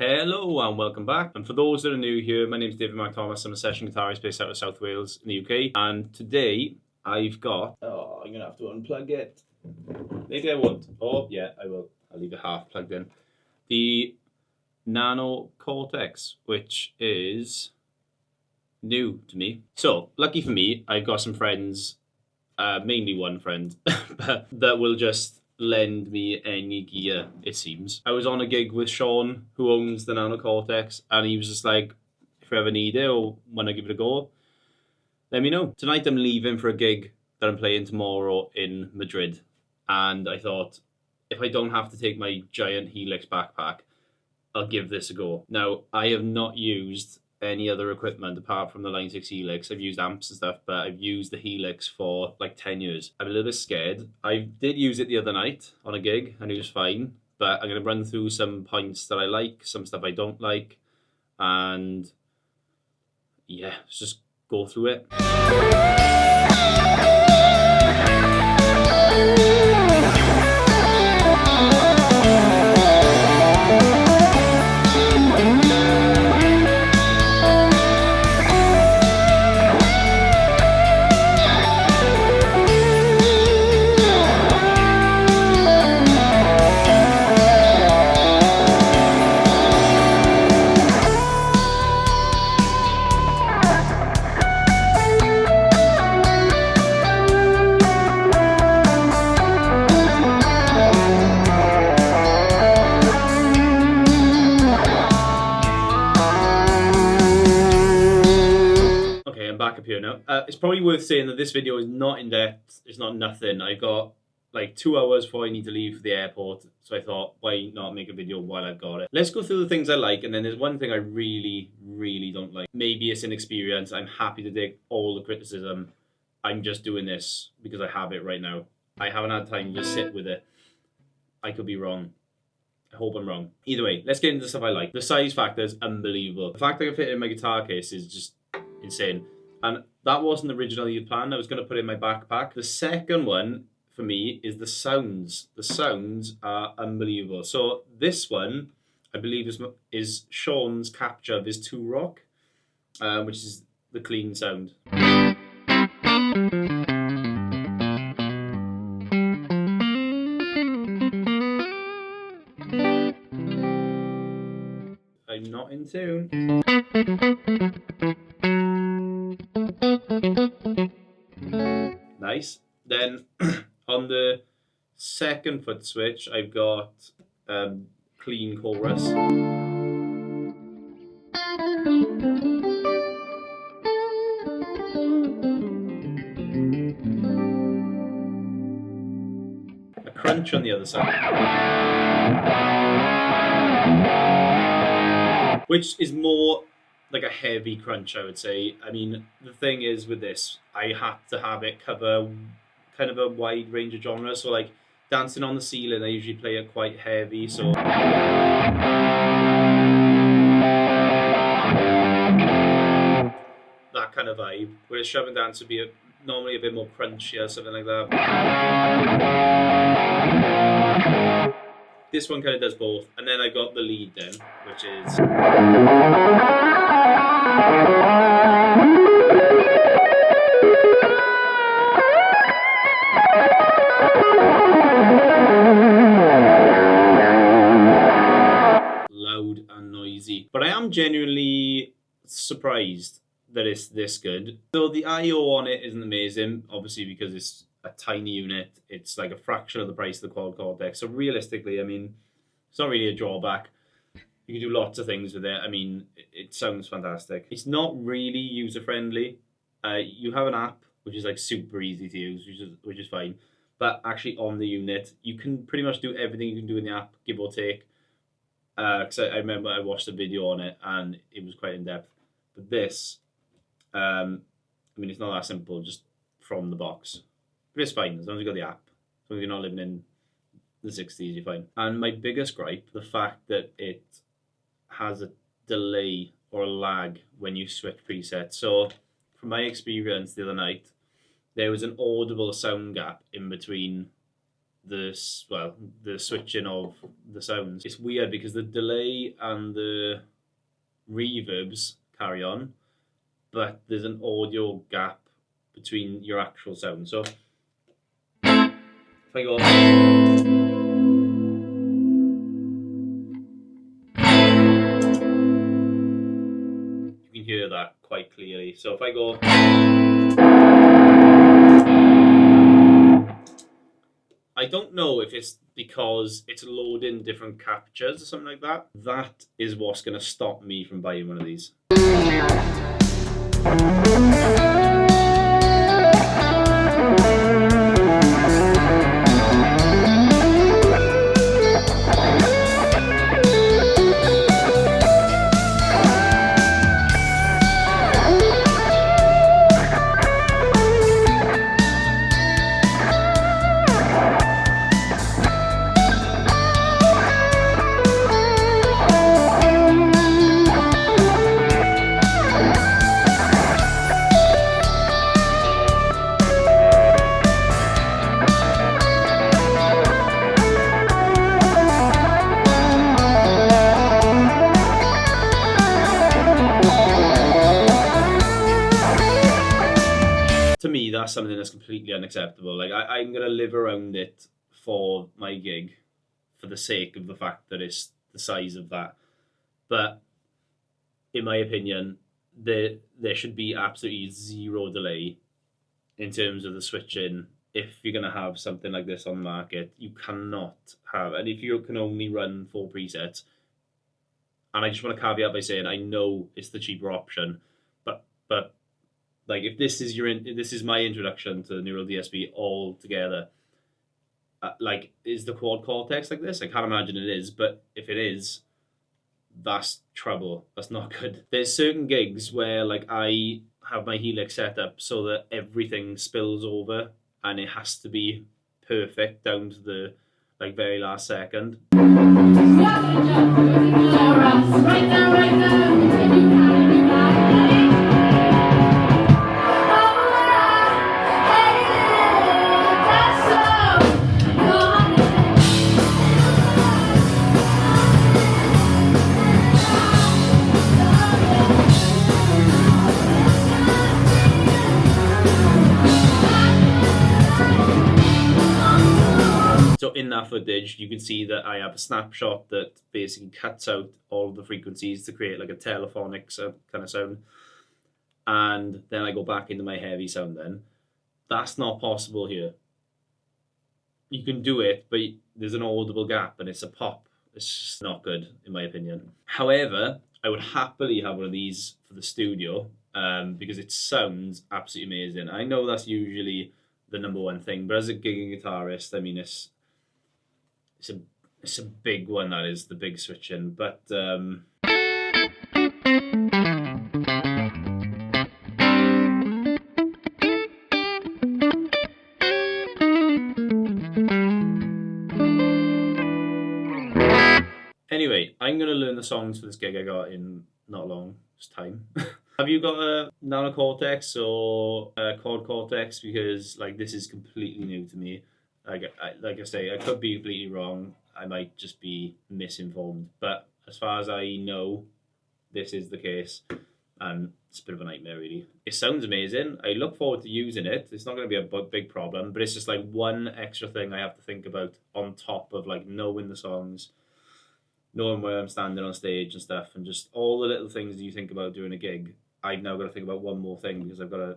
Hello and welcome back. And for those that are new here, my name is David McThomas. I'm a session guitarist based out of South Wales in the UK. And today I've got... I'm going to have to unplug it. Maybe I won't. Oh, yeah, I will. I'll leave it half plugged in. The Nano Cortex, which is new to me. So, lucky for me, I've got some friends, mainly one friend, that will just lend me any gear, it seems. I was on a gig with Sean, who owns the Nano Cortex, and he was just like, if you ever need it or want to give it a go, let me know. Tonight I'm leaving for a gig that I'm playing tomorrow in Madrid, and I thought, if I don't have to take my giant Helix backpack, I'll give this a go. Now, I have not used any other equipment apart from the Line 6 Helix. I've used amps and stuff, but I've used the Helix for like 10 years. I'm a little bit scared. I did use it the other night on a gig and it was fine, but I'm going to run through some points that I like, some stuff I don't like, and yeah, let's just go through it. Back up here now. It's probably worth saying that this video is not in depth. It's not nothing. I got like 2 hours before I need to leave for the airport, so I thought, why not make a video while I've got it? Let's go through the things I like, and then there's one thing I really don't like. Maybe it's inexperience. I'm happy to take all the criticism. I'm just doing this because I have it right now. I haven't had time to sit with it. I could be wrong. I hope I'm wrong. Either way, let's get into the stuff I like. The size factor is unbelievable. The fact that I can fit it in my guitar case is just insane. And that wasn't originally the plan. I was going to put it in my backpack. The second one, for me, is the sounds. The sounds are unbelievable. So this one, I believe, is Sean's capture of his 2 Rock, which is the clean sound. I'm not in tune. Nice. Then on the second foot switch, I've got clean chorus. A crunch on the other side, which is more like a heavy crunch, I would say. I mean, the thing is with this, I had to have it cover kind of a wide range of genres. So like Dancing on the Ceiling, I usually play it quite heavy, so that kind of vibe. Whereas Shove and Dance would be normally a bit more crunchy or something like that. This one kind of does both. And then I got the lead then, which is... loud and noisy. But I am genuinely surprised that it's this good. So the I/O on it isn't amazing, obviously because it's a tiny unit. It's like a fraction of the price of the Quad Cortex. So realistically, I mean, it's not really a drawback. You can do lots of things with it. I mean, it sounds fantastic. It's not really user-friendly. You have an app, which is like super easy to use, which is fine. But actually on the unit, you can pretty much do everything you can do in the app, give or take. Because I remember I watched a video on it and it was quite in-depth. But this, I mean, it's not that simple, just from the box. But it's fine, as long as you've got the app. As long as you're not living in the 60s, you're fine. And my biggest gripe, the fact that it has a delay or a lag when you switch presets. So from my experience the other night, there was an audible sound gap in between the switching of the sounds. It's weird because the delay and the reverbs carry on, but there's an audio gap between your actual sound. So if I go, you can hear that quite clearly. So if I go, I don't know if it's because it's loading different captures or something like that. That is what's going to stop me from buying one of these. To me, that's something that's completely unacceptable. Like, I'm going to live around it for my gig for the sake of the fact that it's the size of that. But in my opinion, there should be absolutely zero delay in terms of the switching. If you're going to have something like this on the market, you cannot have, and if you can only run 4 presets, and I just want to caveat by saying I know it's the cheaper option, but like, if this is my introduction to the Neural DSP altogether, like, is the Quad Cortex like this? I can't imagine it is, but if it is, that's trouble. That's not good. There's certain gigs where, like, I have my Helix set up so that everything spills over and it has to be perfect down to the, like, very last second. So in that footage, you can see that I have a snapshot that basically cuts out all of the frequencies to create like a telephonic kind of sound. And then I go back into my heavy sound then. That's not possible here. You can do it, but there's an audible gap and it's a pop. It's just not good, in my opinion. However, I would happily have one of these for the studio because it sounds absolutely amazing. I know that's usually the number one thing, but as a gigging guitarist, I mean, it's a big one, that is, the big switching. But anyway, I'm going to learn the songs for this gig I got in not long, just time. Have you got a Nano Cortex or a Quad Cortex? Because, like, this is completely new to me. Like I say, I could be completely wrong. I might just be misinformed. But as far as I know, this is the case. And it's a bit of a nightmare, really. It sounds amazing. I look forward to using it. It's not going to be a big problem. But it's just like one extra thing I have to think about on top of, like, knowing the songs, knowing where I'm standing on stage and stuff, and just all the little things that you think about doing a gig. I've now got to think about one more thing because I've got to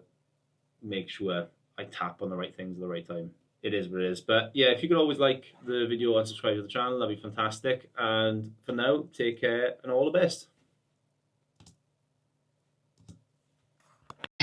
make sure I tap on the right things at the right time. It is what it is. But yeah, if you could always like the video and subscribe to the channel, that'd be fantastic. And for now, take care and all the best.